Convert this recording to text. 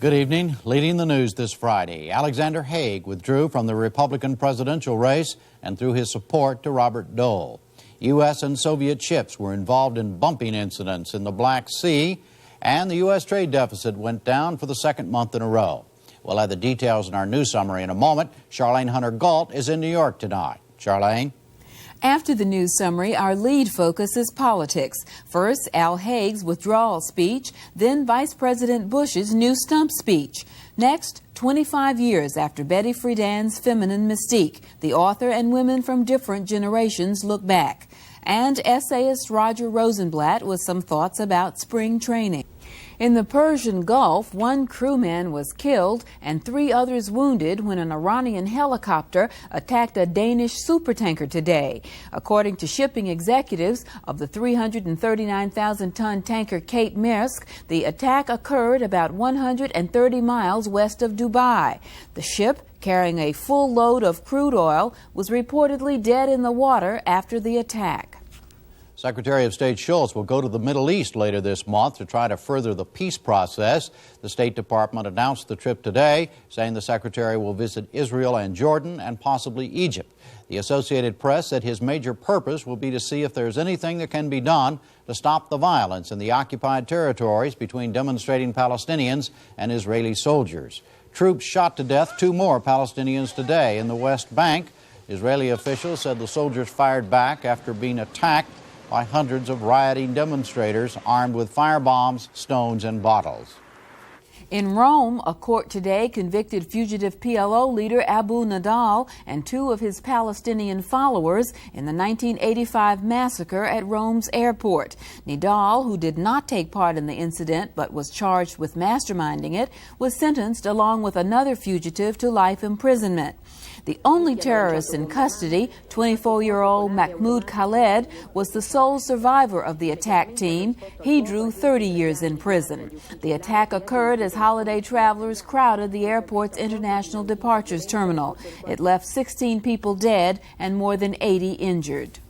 Good evening. Leading the news this Friday, Alexander Haig withdrew from the Republican presidential race and threw his support to Robert Dole. U.S. and Soviet ships were involved in bumping incidents in the Black Sea, and the U.S. trade deficit went down for the second month in a row. We'll have the details in our news summary in a moment. Charlene Hunter-Gault is in New York tonight. Charlene? After the news summary, our lead focus is politics. First, Al Haig's withdrawal speech, then Vice President Bush's new stump speech. Next, 25 years after Betty Friedan's feminine mystique, the author and women from different generations look back. And essayist Roger Rosenblatt with some thoughts about spring training. In the Persian Gulf, one crewman was killed and 3 others wounded when an Iranian helicopter attacked a Danish supertanker today. According to shipping executives of the 339,000-ton tanker Kate Maersk, the attack occurred about 130 miles west of Dubai. The ship, carrying a full load of crude oil, was reportedly dead in the water after the attack. Secretary of State Schultz will go to the Middle East later this month to try to further the peace process. The State Department announced the trip today, saying the Secretary will visit Israel and Jordan and possibly Egypt. The Associated Press said his major purpose will be to see if there's anything that can be done to stop the violence in the occupied territories between demonstrating Palestinians and Israeli soldiers. Troops shot to death 2 more Palestinians today in the West Bank. Israeli officials said the soldiers fired back after being attacked by hundreds of rioting demonstrators armed with firebombs, stones, and bottles. In Rome, a court today convicted fugitive PLO leader Abu Nidal and 2 of his Palestinian followers in the 1985 massacre at Rome's airport. Nidal, who did not take part in the incident but was charged with masterminding it, was sentenced along with another fugitive to life imprisonment. The only terrorist in custody, 24-year-old Mahmoud Khaled, was the sole survivor of the attack team. He drew 30 years in prison. The attack occurred as holiday travelers crowded the airport's international departures terminal. It left 16 people dead and more than 80 injured.